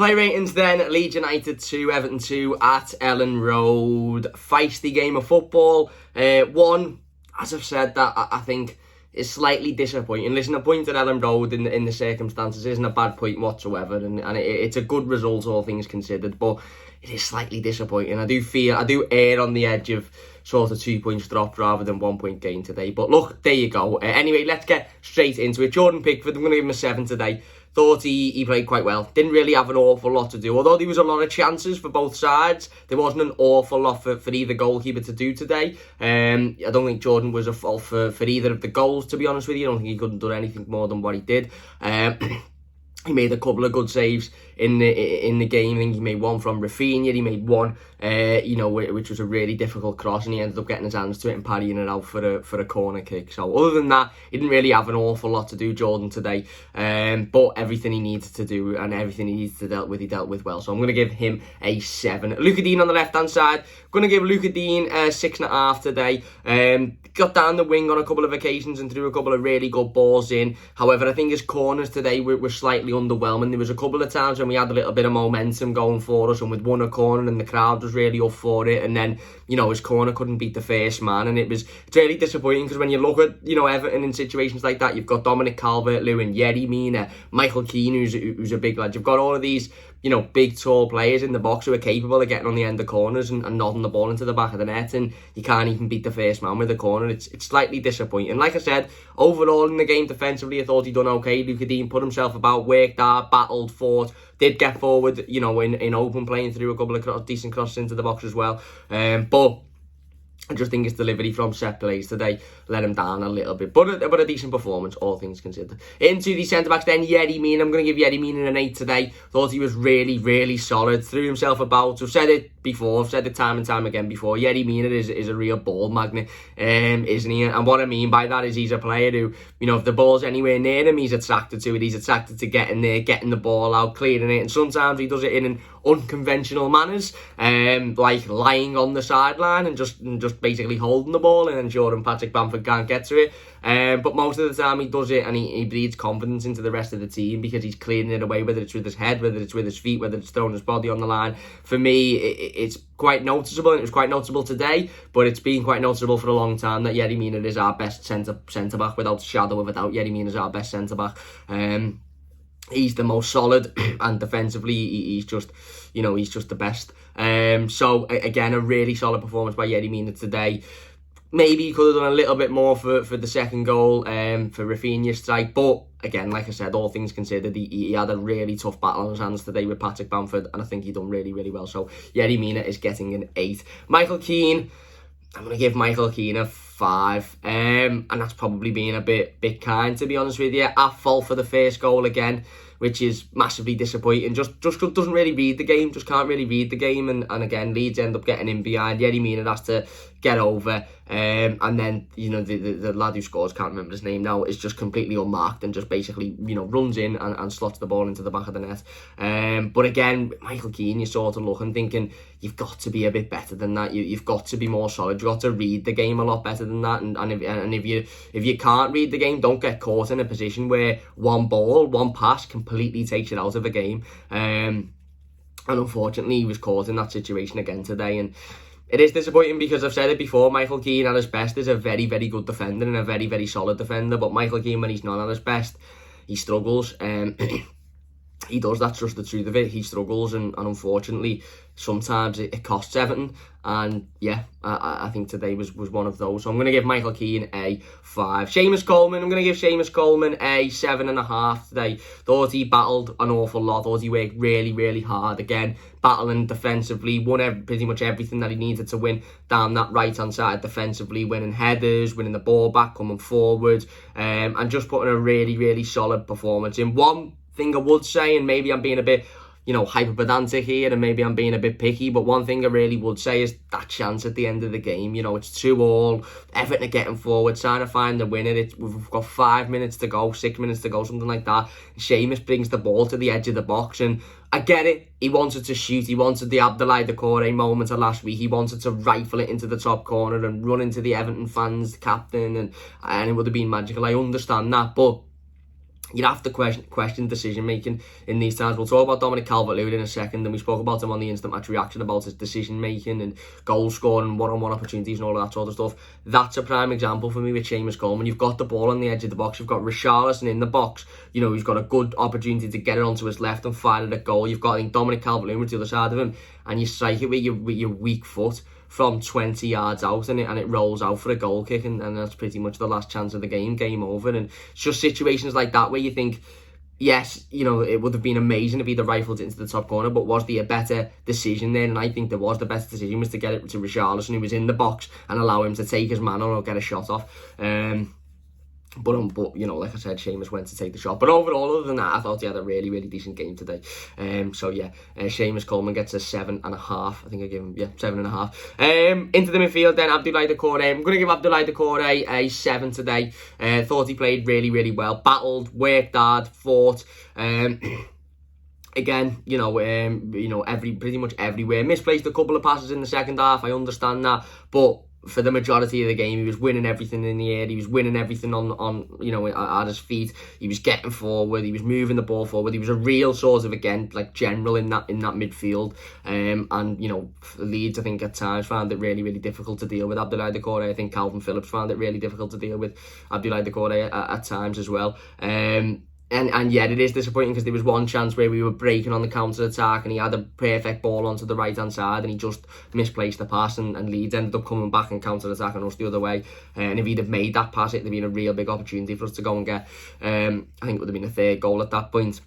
Play ratings then, Leeds United 2, Everton 2 at Ellen Road. Feisty game of football. One, as I've said, that I think is slightly disappointing. Listen, a point at Ellen Road in the circumstances isn't a bad point whatsoever, and it's a good result, all things considered, but it is slightly disappointing. I do err on the edge of sort of 2 points dropped rather than 1 point gain today. But look, there you go. Anyway, let's get straight into it. Jordan Pickford, I'm going to give him a 7 today. Thought he played quite well. Didn't really have an awful lot to do. Although there was a lot of chances for both sides, there wasn't an awful lot for either goalkeeper to do today. I don't think Jordan was at fault for either of the goals, to be honest with you. I don't think he couldn't do anything more than what he did. He made a couple of good saves in the game. I think he made one from Rafinha. He made one, which was a really difficult cross, and he ended up getting his hands to it and parrying it out for a corner kick. So other than that, he didn't really have an awful lot to do, Jordan, today. But everything he needed to do and everything he needed to dealt with, he dealt with well. So I'm going to give him a 7. Luca Dean on the left-hand side. Going to give Luca Dean a 6.5 today. Got down the wing on a couple of occasions and threw a couple of really good balls in. However, I think his corners today were slightly underwhelming. There was a couple of times when we had a little bit of momentum going for us and we'd won a corner and the crowd was really up for it, and then his corner couldn't beat the first man, and it's really disappointing because when you look at Everton in situations like that, you've got Dominic Calvert-Lewin, Yerry, Mina, Michael Keane, who's a big lad. You've got all of these big tall players in the box who are capable of getting on the end of corners and nodding the ball into the back of the net, and you can't even beat the first man with a corner. It's slightly disappointing. Like I said, overall in the game defensively, I thought he'd done okay. Luca Dean put himself about, worked hard, battled, fought, did get forward, in open playing through a couple of decent crosses into the box as well. But I just think his delivery from set plays today let him down a little bit. But a decent performance, all things considered. Into the centre-backs then, Yerry Mina. I'm going to give Yerry Mina an 8 today. Thought he was really, really solid. Threw himself about. I've said it before. I've said it time and time again before. Yerry Mina is a real ball magnet, isn't he? And what I mean by that is he's a player who, if the ball's anywhere near him, he's attracted to it. He's attracted to getting there, getting the ball out, clearing it. And sometimes he does it in an unconventional manners, like lying on the sideline and just basically holding the ball and ensuring Patrick Bamford can't get to it. But most of the time he does it and he breeds confidence into the rest of the team because he's clearing it away, whether it's with his head, whether it's with his feet, whether it's throwing his body on the line. For me, it's quite noticeable, and it was quite noticeable today, but it's been quite noticeable for a long time that Yerry Mina is our best centre-back, without a shadow of a doubt. Yerry Mina is our best centre-back. He's the most solid, and defensively, he's just the best. So again, a really solid performance by Yerry Mina today. Maybe he could have done a little bit more for the second goal, for Rafinha's strike. But again, like I said, all things considered, he had a really tough battle on his hands today with Patrick Bamford, and I think he done really, really well. So Yerry Mina is getting an 8. Michael Keane, I'm going to give Michael Keane a 5. And that's probably being a bit kind, to be honest with you. At fault for the first goal again, which is massively disappointing. Just doesn't really read the game, just can't really read the game. And again, Leeds end up getting in behind. Yerry Mina has to get over. And then, the lad who scores, can't remember his name now, is just completely unmarked and just basically, runs in and slots the ball into the back of the net. But again, Michael Keane, you sort of look and thinking, you've got to be a bit better than that. You've got to be more solid. You've got to read the game a lot better than that. And if you can't read the game, don't get caught in a position where one ball, one pass completely takes it out of a game. And unfortunately, he was caught in that situation again today. And it is disappointing because I've said it before, Michael Keane at his best is a very, very good defender and a very, very solid defender. But Michael Keane, when he's not at his best, he struggles. He does, that's just the truth of it. He struggles, and unfortunately, sometimes it costs Everton. And yeah, I think today was one of those. So I'm going to give Michael Keane a 5. Seamus Coleman, I'm going to give Seamus Coleman a 7.5 today. Thought he battled an awful lot. Thought he worked really, really hard. Again, battling defensively, won pretty much everything that he needed to win down that right-hand side defensively, winning headers, winning the ball back, coming forward, and just putting a really, really solid performance in. One thing I would say, and maybe I'm being a bit hyper pedantic here, and maybe I'm being a bit picky, but one thing I really would say is that chance at the end of the game. It's 2-2, Everton are getting forward, trying to find the winner. We've got 5 minutes to go, 6 minutes to go, something like that. Seamus brings the ball to the edge of the box, and I get it. He wanted to shoot. He wanted the Abdoulaye Doucouré moment of last week. He wanted to rifle it into the top corner and run into the Everton fans, the captain, and it would have been magical. I understand that, but you'd have to question decision making in these times. We'll talk about Dominic Calvert-Lewin in a second, and we spoke about him on the instant match reaction about his decision making and goal scoring, one-on-one opportunities and all of that sort of stuff. That's a prime example for me with Seamus Coleman. You've got the ball on the edge of the box, you've got Richarlison in the box, you know, he's got a good opportunity to get it onto his left and fire it at goal. You've got, I think, Dominic Calvert-Lewin to the other side of him, and you strike it with your weak foot from 20 yards out, and it rolls out for a goal kick, and that's pretty much the last chance of the game over. And it's just situations like that where you think, yes, you know, it would have been amazing if he'd have rifled it into the top corner, but was there a better decision then? And I think there was. The better decision was to get it to Richarlison, who was in the box, and allow him to take his man on or get a shot off. But you know, like I said, Seamus went to take the shot. But overall, other than that, I thought he had a really, really decent game today. So yeah, Seamus Coleman gets a 7.5. I think I gave him 7.5. Into the midfield then, Abdoulaye Doucouré. I'm going to give Abdoulaye Doucouré a 7 today. Thought he played really, really well. Battled, worked hard, fought. Again, you know, pretty much everywhere. Misplaced a couple of passes in the second half. I understand that, but for the majority of the game, he was winning everything in the air. He was winning everything on you know, at his feet. He was getting forward. He was moving the ball forward. He was a real sort of, again, like general in that midfield. And you know, Leeds, I think at times found it really, really difficult to deal with Abdoulaye Doucouré. I think Calvin Phillips found it really difficult to deal with Abdoulaye Doucouré at times as well. And yet it is disappointing because there was one chance where we were breaking on the counter-attack and he had a perfect ball onto the right-hand side and he just misplaced the pass, and Leeds ended up coming back and counter-attacking us the other way. And if he'd have made that pass, it'd have been a real big opportunity for us to go and get, I think it would have been a third goal at that point.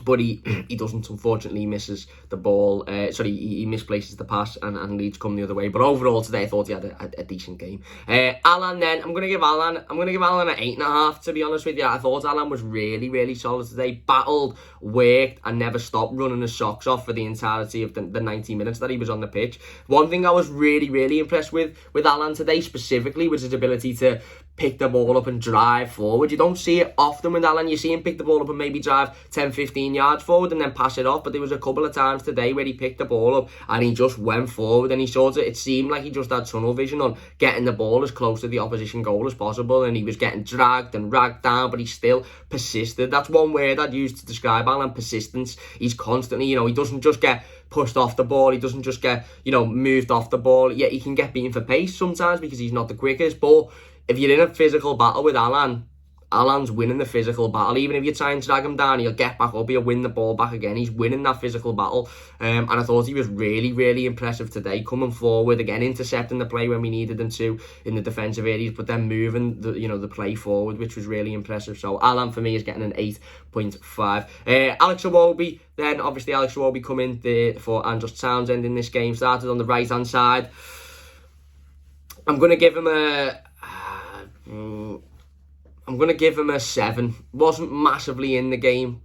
But he doesn't, unfortunately. He misses the ball. He misplaces the pass, and Leeds come the other way. But overall today, I thought he had a decent game. Allan then, I'm gonna give Allan an 8.5. To be honest with you, I thought Allan was really, really solid today. Battled, worked, and never stopped running his socks off for the entirety of the 90 minutes that he was on the pitch. One thing I was really, really impressed with Allan today specifically was his ability to pick the ball up and drive forward. You don't see it often with Allan. You see him pick the ball up and maybe drive 10-15 yards forward and then pass it off, but there was a couple of times today where he picked the ball up and he just went forward, and it seemed like he just had tunnel vision on getting the ball as close to the opposition goal as possible, and he was getting dragged and ragged down, but he still persisted. That's one word I'd use to describe Allan: persistence. He's constantly, you know, he doesn't just get pushed off the ball, he doesn't just get, you know, moved off the ball. Yeah, he can get beaten for pace sometimes because he's not the quickest, but if you're in a physical battle with Allan's winning the physical battle. Even if you try and drag him down, he'll get back up, he'll win the ball back again. He's winning that physical battle. And I thought he was really, really impressive today, coming forward, again, intercepting the play when we needed him to in the defensive areas, but then moving the play forward, which was really impressive. So Allan, for me, is getting an 8.5. Alex Iwobi, then obviously Alex Iwobi come in for Andros Townsend in this game. Started on the right-hand side. I'm going to give him a 7. Wasn't massively in the game.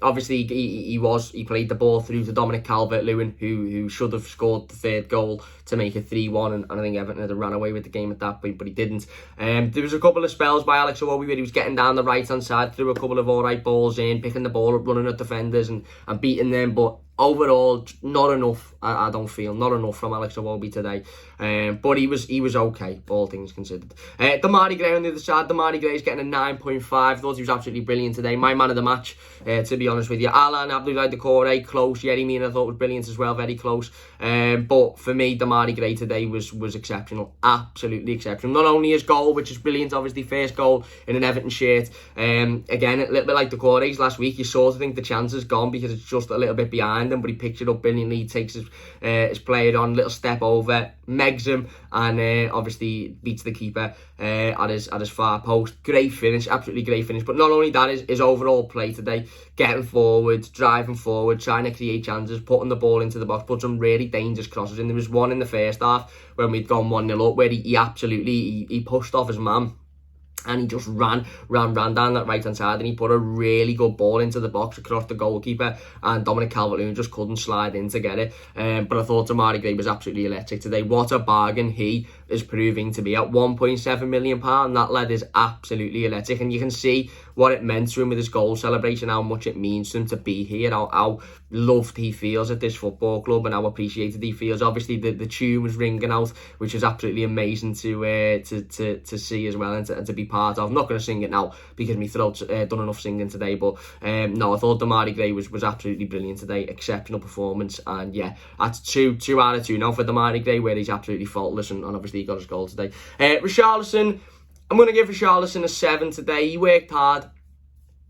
Obviously, he played the ball through to Dominic Calvert-Lewin, who should have scored the third goal to make it 3-1, and I think Everton had run away with the game at that point, but he didn't. There was a couple of spells by Alex Iwobi where he was getting down the right-hand side, threw a couple of alright balls in, picking the ball up, running at defenders and beating them, but overall, not enough. I don't feel not enough from Alex Iwobi today. But he was okay, all things considered. Demarai Gray on the other side. Demarai Gray is getting a 9.5. Thought he was absolutely brilliant today. My man of the match, to be honest with you. Allan, Abdoulaye Doucouré, close. Yerry, Mina, I thought was brilliant as well, very close. But for me, Demarai Gray today was exceptional, absolutely exceptional. Not only his goal, which is brilliant, obviously first goal in an Everton shirt. Again, a little bit like Doucouré's last week, you sort of think the chance is gone because it's just a little bit behind him, but he picks it up brilliantly. He takes his player on, little step over, megs him, and obviously beats the keeper at his far post. Great finish, absolutely great finish. But not only that, his overall play today, getting forward, driving forward, trying to create chances, putting the ball into the box, put some really dangerous crosses in. There was one in the first half when we'd gone 1-0 up where he absolutely pushed off his man, and he just ran down that right-hand side, and he put a really good ball into the box across the goalkeeper, and Dominic Calvert-Lewin just couldn't slide in to get it. But I thought Demarai Gray was absolutely electric today. What a bargain he is proving to be at £1.7 million. That lad is absolutely electric, and you can see what it meant to him with his goal celebration, how much it means to him to be here, how loved he feels at this football club, and how appreciated he feels. Obviously, the tune was ringing out, which was absolutely amazing to see as well, and to be part of. I'm not going to sing it now because my throat's done enough singing today, but no, I thought Damari Gray was absolutely brilliant today. Exceptional performance, and yeah, that's 2 out of 2 now for Damari Gray, where he's absolutely faultless, and obviously he got his goal today. Richarlison, I'm going to give Richarlison a 7 today. He worked hard.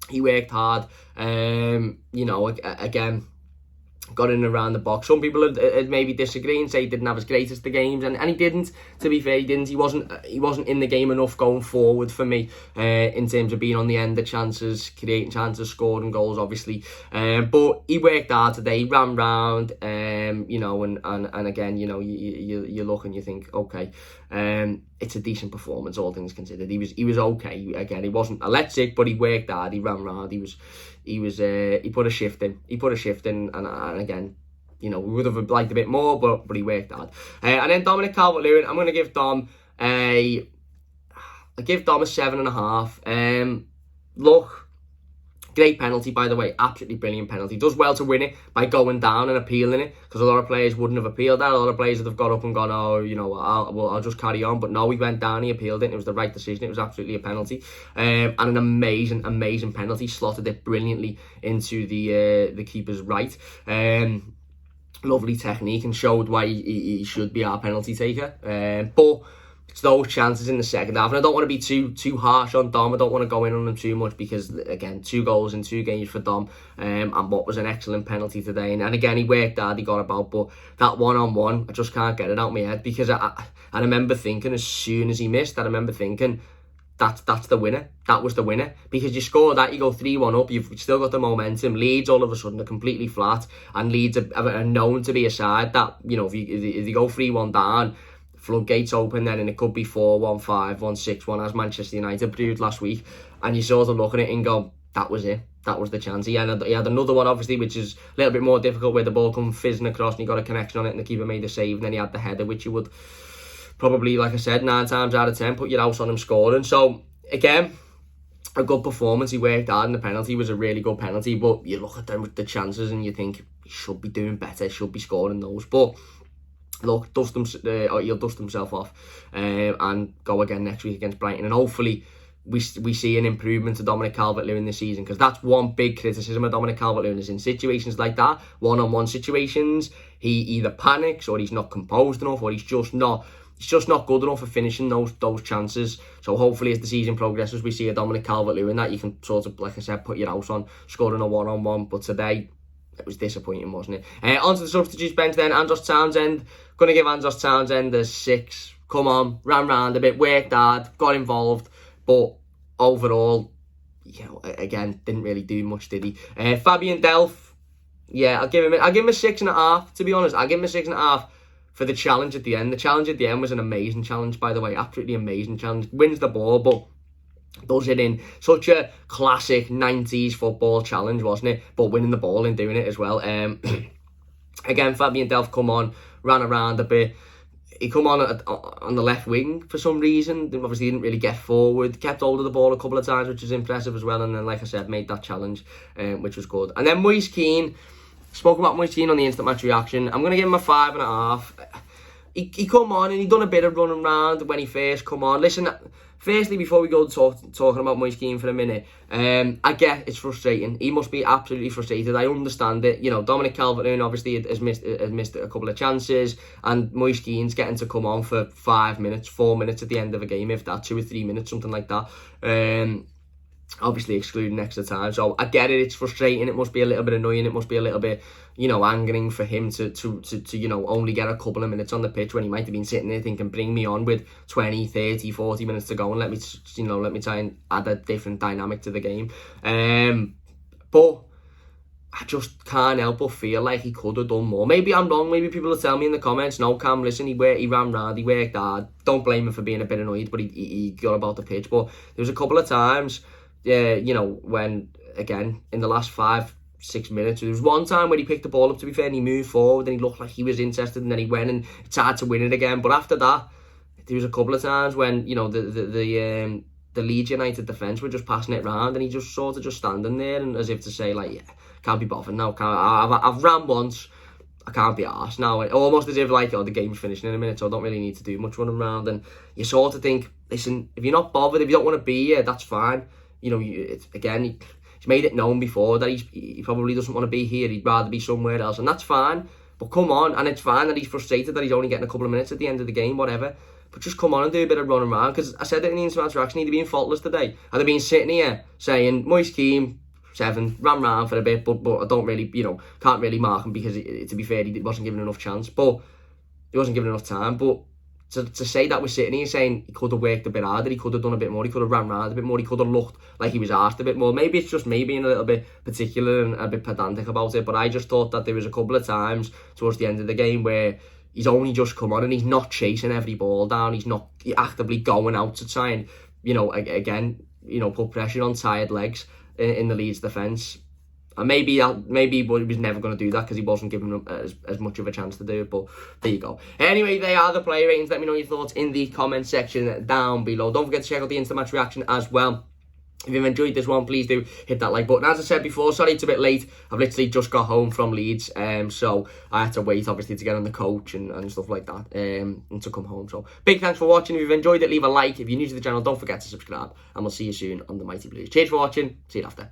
You know, again, got in and around the box. Some people would maybe disagree and say he didn't have his greatest of games, and he didn't. To be fair, he didn't. He wasn't in the game enough going forward for me, in terms of being on the end of chances, creating chances, scoring goals, obviously. But he worked hard today. He ran round, you know, and again, you know, you look and you think, okay, it's a decent performance, all things considered. He was okay. Again, he wasn't electric, but he worked hard. He ran round. He put a shift in. And again, you know, we would have liked a bit more, but he worked hard. And then Dominic Calvert-Lewin, I'm going to give Dom a 7.5. Look, great penalty, by the way, absolutely brilliant penalty. Does well to win it by going down and appealing it, because a lot of players wouldn't have appealed that. A lot of players would have got up and gone, oh, you know, I'll just carry on. But no, he went down, he appealed it, and it was the right decision. It was absolutely a penalty, and an amazing penalty. Slotted it brilliantly into the keeper's right. Lovely technique, and showed why he should be our penalty taker. But it's those chances in the second half, and I don't want to be too harsh on Dom. I don't want to go in on him too much, because again, 2 goals in 2 games for Dom, and what was an excellent penalty today. And again, he worked hard, he got about, but that one-on-one, I just can't get it out of my head, because I remember thinking, as soon as he missed, I remember thinking, that's the winner. That was the winner, because you score that, you go 3-1 up, you've still got the momentum. Leeds all of a sudden are completely flat, and Leeds are known to be a side that, you know, if you go 3-1 down, floodgates open then, and it could be 4-1, 5-1, 6-1, as Manchester United proved last week. And you sort of look at it and go, that was it. That was the chance. He had another one, obviously, which is a little bit more difficult, where the ball come fizzing across and he got a connection on it and the keeper made a save. And then he had the header, which you would probably, like I said, 9 times out of 10 put your house on him scoring. So again, a good performance. He worked hard, and the penalty was a really good penalty. But you look at them with the chances and you think he should be doing better, should be scoring those. But look, he'll dust himself off, and go again next week against Brighton, and hopefully we see an improvement to Dominic Calvert-Lewin this season, because that's one big criticism of Dominic Calvert-Lewin, is in situations like that, one-on-one situations, he either panics, or he's not composed enough, or he's just not good enough for finishing those chances. So hopefully, as the season progresses, we see a Dominic Calvert-Lewin that you can sort of, like I said, put your house on, scoring a one-on-one. But today, it was disappointing, wasn't it? Onto the substitutes bench then. Andros Townsend. Going to give Andros Townsend a 6. Come on, ran round a bit, worked hard, got involved, but overall, you know, again, didn't really do much, did he? Fabian Delph. Yeah, I'll give him a 6.5. To be honest, I'll give him a 6.5 for the challenge at the end. The challenge at the end was an amazing challenge, by the way, absolutely amazing challenge. Wins the ball, but does it in such a classic 90s football challenge, wasn't it? But winning the ball and doing it as well. Again, Fabian Delph come on, ran around a bit. He come on the left wing for some reason. Obviously, didn't really get forward. Kept hold of the ball a couple of times, which was impressive as well. And then, like I said, made that challenge, which was good. And then Moise Keane. Spoke about Moise Keane on the instant match reaction. I'm going to give him a 5.5. He come on and he done a bit of running around when he first come on. Listen, firstly, before we go talking about Moise Keane for a minute, I get it's frustrating. He must be absolutely frustrated. I understand it. You know, Dominic Calvert-Lewin obviously has missed a couple of chances, and Moise Keane's getting to come on for 5 minutes, 4 minutes at the end of a game, if that, 2 or 3 minutes, something like that. Obviously excluding extra time, so I get it. It's frustrating. It must be a little bit annoying. It must be a little bit, you know, angering for him to you know, only get a couple of minutes on the pitch when he might have been sitting there thinking, bring me on with 20, 30, 40 minutes to go and let me try and add a different dynamic to the game. But I just can't help but feel like he could have done more. Maybe I'm wrong. Maybe people will tell me in the comments, no, Cam, listen, he ran round, he worked hard. Don't blame him for being a bit annoyed, but he got about the pitch. But there was a couple of times, you know, when, again, in the last 5-6 minutes, there was one time where he picked the ball up, to be fair, and he moved forward and he looked like he was interested, and then he went and tried to win it again. But after that, there was a couple of times when, you know, the Leeds United defence were just passing it round, and he just sort of just standing there and as if to say, like, yeah, can't be bothered now. I've ran once, I can't be arsed now. Almost as if, like, oh, the game's finishing in a minute, so I don't really need to do much running around. And you sort of think, listen, if you're not bothered, if you don't want to be here, that's fine. You know, he's made it known before that he probably doesn't want to be here. He'd rather be somewhere else, and that's fine. But come on, and it's fine that he's frustrated that he's only getting a couple of minutes at the end of the game, whatever. But just come on and do a bit of running around, because I said it in the instant interaction, he'd have been faultless today. I'd have been sitting here saying, Moise Keane, 7, ran round for a bit, but I don't really, you know, can't really mark him because, to be fair, he wasn't given enough chance, but he wasn't given enough time. But to say that we're sitting here saying he could have worked a bit harder, he could have done a bit more, he could have ran round a bit more, he could have looked like he was asked a bit more. Maybe it's just me being a little bit particular and a bit pedantic about it, but I just thought that there was a couple of times towards the end of the game where he's only just come on and he's not chasing every ball down. He's not actively going out to try and, you know, again, you know, put pressure on tired legs in the Leeds defence. And maybe he was never going to do that because he wasn't given them as much of a chance to do it. But there you go. Anyway, they are the player ratings. Let me know your thoughts in the comment section down below. Don't forget to check out the instant match reaction as well. If you've enjoyed this one, please do hit that like button. As I said before, sorry it's a bit late. I've literally just got home from Leeds, so I had to wait, obviously, to get on the coach and stuff like that, and to come home. So, big thanks for watching. If you've enjoyed it, leave a like. If you're new to the channel, don't forget to subscribe, and we'll see you soon on the Mighty Blues. Cheers for watching. See you after.